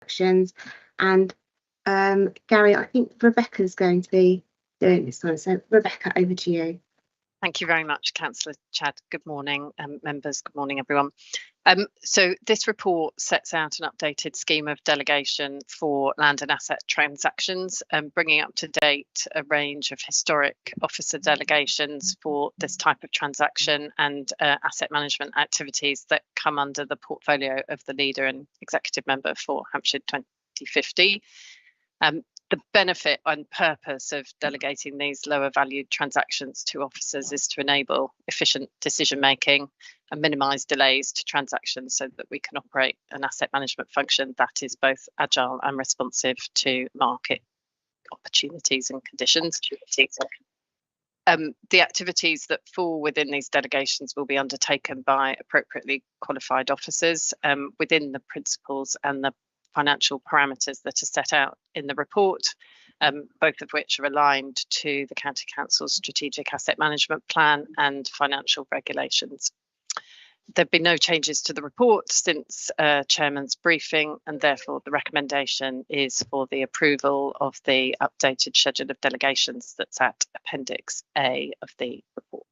transactions. And Gary, I think Rebecca's going to be doing this one. So Rebecca, over to you. Thank you very much, Councillor Chad. Good morning, members. Good morning, everyone. So this report sets out an updated scheme of delegation for land and asset transactions, bringing up to date a range of historic officer delegations for this type of transaction and asset management activities that come under the portfolio of the leader and executive member for Hampshire 2050. The benefit and purpose of delegating these lower valued transactions to officers is to enable efficient decision making and minimise delays to transactions so that we can operate an asset management function that is both agile and responsive to market opportunities and conditions. The activities that fall within these delegations will be undertaken by appropriately qualified officers within the principles and the financial parameters that are set out in the report, both of which are aligned to the County Council's Strategic Asset Management Plan and financial regulations. There have been no changes to the report since Chairman's briefing, and therefore the recommendation is for the approval of the updated schedule of delegations that's at Appendix A of the report.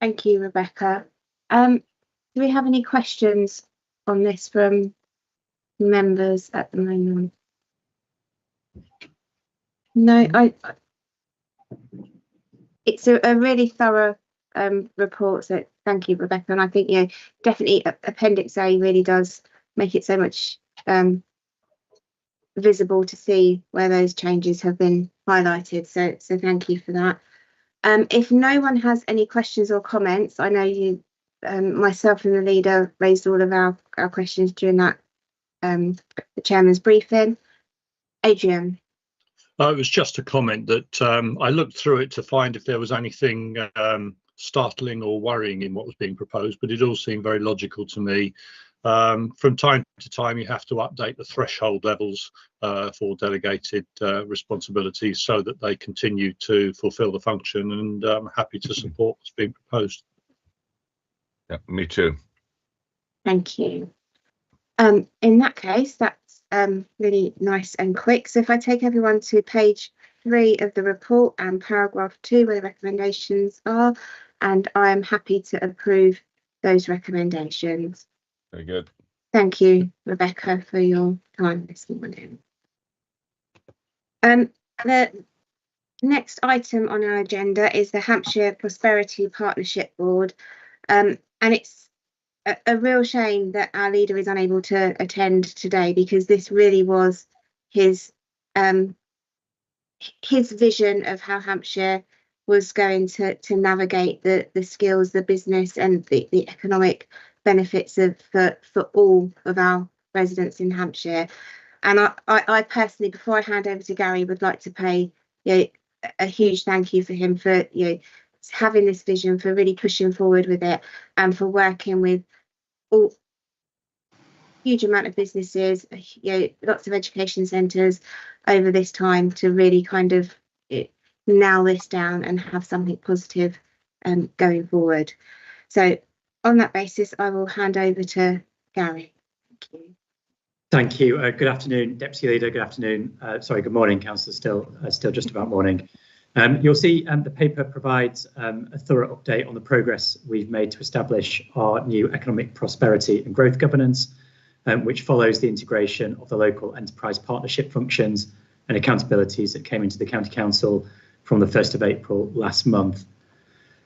Thank you, Rebecca. Do we have any questions on this from members at the moment? No, it's a really thorough report, so thank you, Rebecca. And I think, definitely Appendix A really does make it so much visible to see where those changes have been highlighted. So thank you for that. If no one has any questions or comments, I know you, myself and the leader raised all of our questions during that the chairman's briefing. Adrian. It was just a comment that I looked through it to find if there was anything startling or worrying in what was being proposed, but it all seemed very logical to me. From time to time, you have to update the threshold levels for delegated responsibilities so that they continue to fulfil the function, and I'm happy to support what's being proposed. Yeah, me too. Thank you. In that case, that's really nice and quick. So if I take everyone to page 3 of the report and paragraph 2 where the recommendations are, and I am happy to approve those recommendations. Very good. Thank you, Rebecca, for your time this morning. The next item on our agenda is the Hampshire Prosperity Partnership Board. And it's a real shame that our leader is unable to attend today, because this really was his vision of how Hampshire was going to navigate the skills, the business and the economic benefits for all of our residents in Hampshire. And I personally, before I hand over to Gary, would like to pay a huge thank you for him for having this vision, for really pushing forward with it, and for working with all huge amount of businesses, lots of education centres over this time to really kind of nail this down and have something positive going forward. So on that basis, I will hand over to Gary. Thank you. Thank you. Good afternoon, Deputy Leader. Good afternoon. Sorry, good morning, Councillor. Still just about morning. You'll see the paper provides a thorough update on the progress we've made to establish our new economic prosperity and growth governance, which follows the integration of the local enterprise partnership functions and accountabilities that came into the County Council from the 1st of April last month.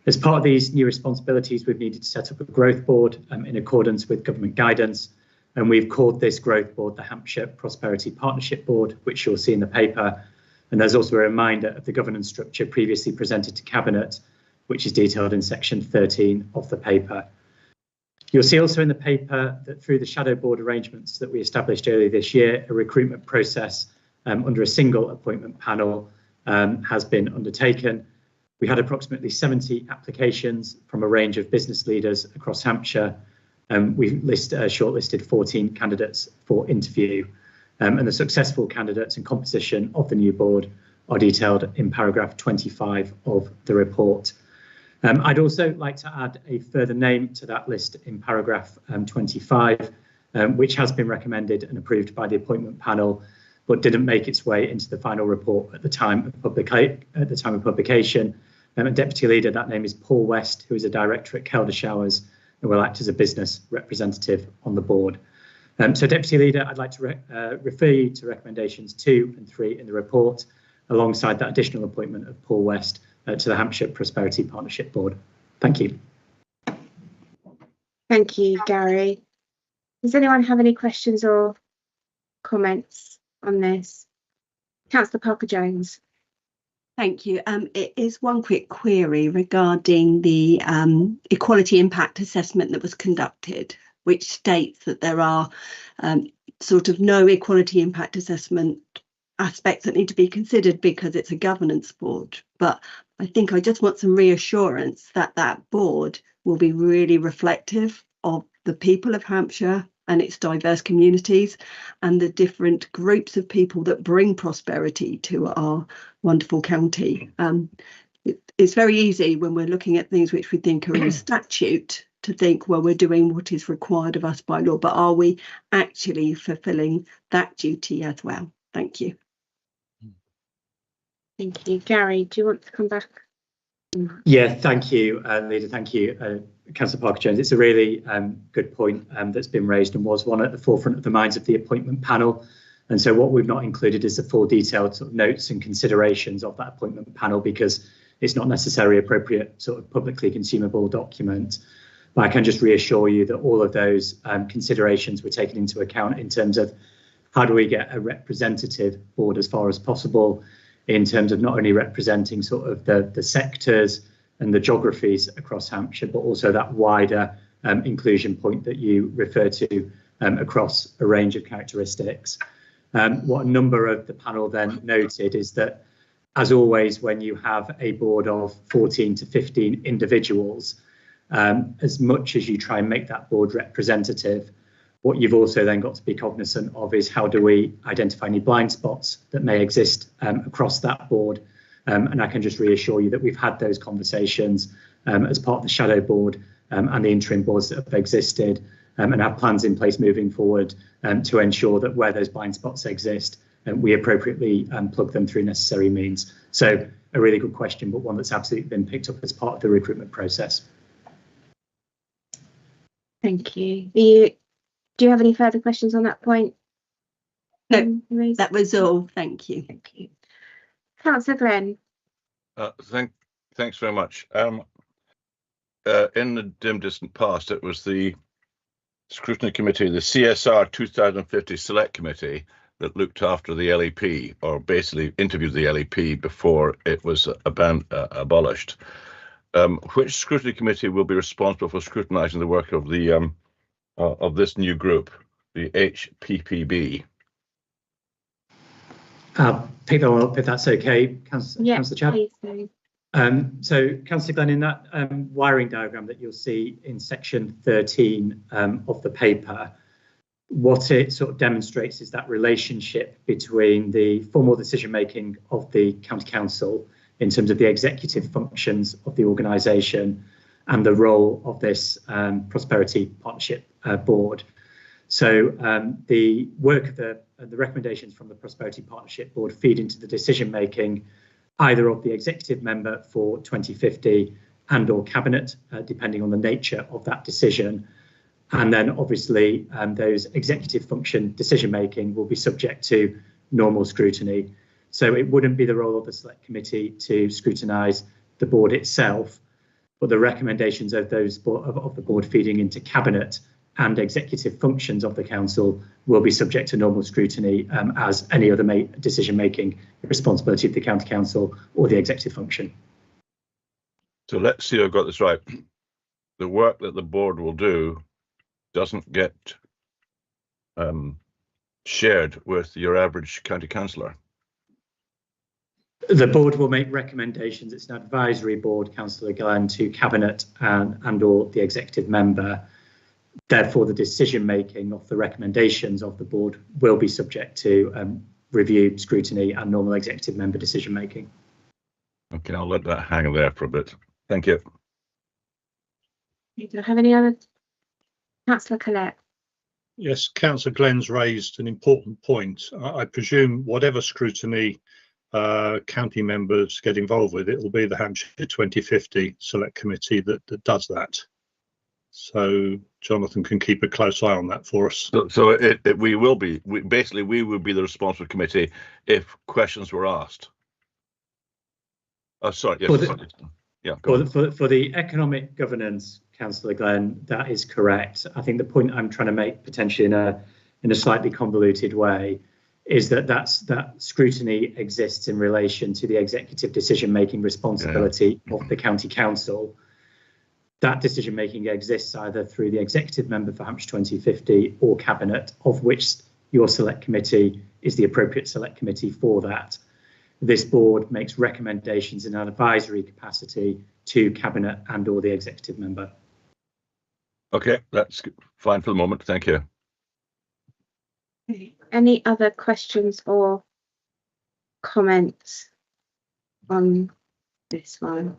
As part of these new responsibilities, we've needed to set up a growth board in accordance with government guidance, and we've called this growth board the Hampshire Prosperity Partnership Board, which you'll see in the paper. And there's also a reminder of the governance structure previously presented to Cabinet, which is detailed in section 13 of the paper. You'll see also in the paper that through the shadow board arrangements that we established earlier this year, a recruitment process under a single appointment panel has been undertaken. We had approximately 70 applications from a range of business leaders across Hampshire. We've shortlisted 14 candidates for interview. And the successful candidates and composition of the new board are detailed in paragraph 25 of the report. I'd also like to add a further name to that list in paragraph 25, which has been recommended and approved by the appointment panel, but didn't make its way into the final report at the time of publication. Deputy Leader, that name is Paul West, who is a director at Kelder Showers and will act as a business representative on the board. So Deputy Leader, I'd like to refer you to recommendations 2 and 3 in the report, alongside that additional appointment of Paul West to the Hampshire Prosperity Partnership Board. Thank you. Thank you, Gary. Does anyone have any questions or comments on this? Councillor Parker-Jones. Thank you. It is one quick query regarding the equality impact assessment that was conducted, which states that there are sort of no equality impact assessment aspects that need to be considered because it's a governance board. But I think I just want some reassurance that that board will be really reflective of the people of Hampshire and its diverse communities and the different groups of people that bring prosperity to our wonderful county. It's very easy when we're looking at things which we think are in a statute to think, well, we're doing what is required of us by law, but are we actually fulfilling that duty as well? Thank you. Thank you. Gary, do you want to come back? Yeah, thank you, Leader. Thank you, Councillor Parker-Jones. It's a really good point that's been raised and was one at the forefront of the minds of the appointment panel. And so what we've not included is the full detailed sort of notes and considerations of that appointment panel, because it's not necessarily appropriate sort of publicly consumable document. But I can just reassure you that all of those considerations were taken into account in terms of how do we get a representative board as far as possible, in terms of not only representing sort of the sectors and the geographies across Hampshire, but also that wider inclusion point that you refer to across a range of characteristics. What a number of the panel then noted is that, as always, when you have a board of 14 to 15 individuals, as much as you try and make that board representative, what you've also then got to be cognizant of is how do we identify any blind spots that may exist across that board. And I can just reassure you that we've had those conversations as part of the shadow board and the interim boards that have existed, and have plans in place moving forward to ensure that where those blind spots exist, we appropriately plug them through necessary means. So a really good question, but one that's absolutely been picked up as part of the recruitment process. Thank you. Do you have any further questions on that point? No, that was all. Thank you. Thank you. Councillor Glenn. Thanks very much. In the dim distant past, it was the scrutiny committee, the CSR 2050 select committee, that looked after the LEP, or basically interviewed the LEP before it was abolished. Which scrutiny committee will be responsible for scrutinising the work of the of this new group, the HPPB? I'll pick that one up if that's okay, Councillor Chad. Please. So, Councillor Glenn, in that wiring diagram that you'll see in section 13 of the paper, what it sort of demonstrates is that relationship between the formal decision making of the County Council in terms of the executive functions of the organisation and the role of this Prosperity Partnership Board. So the work of the recommendations from the Prosperity Partnership Board feed into the decision making either of the executive member for 2050 and or cabinet, depending on the nature of that decision. And then obviously those executive function decision making will be subject to normal scrutiny. So it wouldn't be the role of the select committee to scrutinise the board itself, but the recommendations of those of the board feeding into cabinet and executive functions of the council will be subject to normal scrutiny as any other decision making responsibility of the county council or the executive function. So let's see if I've got this right. The work that the board will do doesn't get shared with your average county councillor. The board will make recommendations. It's an advisory board, Councillor Glenn, to cabinet and or the executive member. Therefore, the decision making of the recommendations of the board will be subject to review, scrutiny and normal executive member decision making. Okay, I'll let that hang there for a bit. Thank you. Do I have any other? Councillor Collette. Yes, Councillor Glenn's raised an important point. I presume whatever scrutiny county members get involved with, it will be the Hampshire 2050 Select Committee that does that. So Jonathan can keep a close eye on that for us. So we will be, basically we will be the responsible committee if questions were asked. Oh, sorry. Yes, yeah. For the economic governance, Councillor Glenn, that is correct. I think the point I'm trying to make, potentially in a slightly convoluted way, is that scrutiny exists in relation to the executive decision-making responsibility of the county council. That decision-making exists either through the executive member for Hampshire 2050 or cabinet, of which your select committee is the appropriate select committee for that. This board makes recommendations in an advisory capacity to cabinet and or the executive member. Okay, that's fine for the moment. Thank you. Any other questions or comments on this one?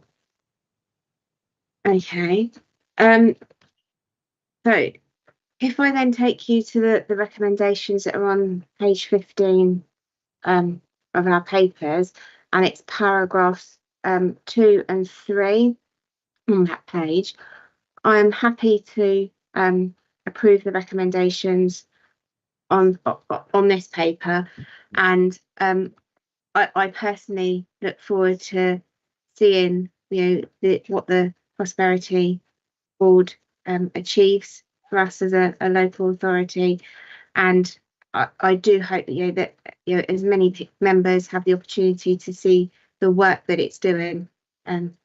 Okay. So if I then take you to the recommendations that are on page 15 of our papers, and it's paragraphs 2 and 3 on that page, I'm happy to approve the recommendations on this paper, and I personally look forward to seeing what the Prosperity Board achieves for us as a local authority, and I do hope that as many members have the opportunity to see the work that it's doing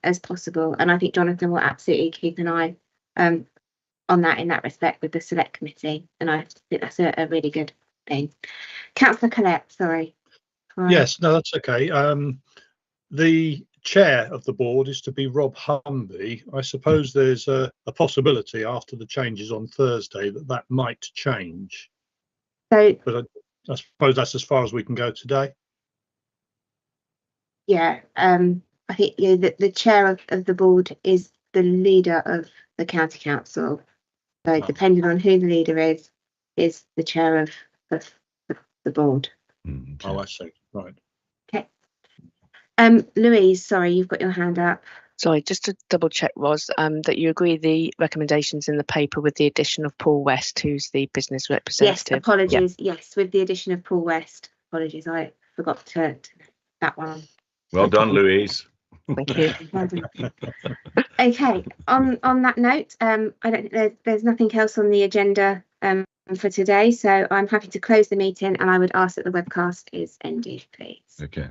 as possible. And I think Jonathan will absolutely keep an eye on that in that respect with the select committee, and I think that's a really good thing. Councillor Collette, sorry. Yes, no, that's okay. The chair of the board is to be Rob Humby. I suppose there's a possibility after the changes on Thursday that might change. So, but I suppose that's as far as we can go today. Yeah, I think the chair of the board is the leader of the county council. So depending on who the leader is the chair of the board. Okay. Oh, I see. Right. Okay. Louise, sorry, you've got your hand up. Sorry, just to double check, Ros, that you agree the recommendations in the paper with the addition of Paul West, who's the business representative. Yes, apologies. Yeah. Yes, with the addition of Paul West. Apologies, I forgot to that one. Well done, Louise. Thank you. Okay. On that note, I don't. There's nothing else on the agenda for today, so I'm happy to close the meeting, and I would ask that the webcast is ended, please. Okay.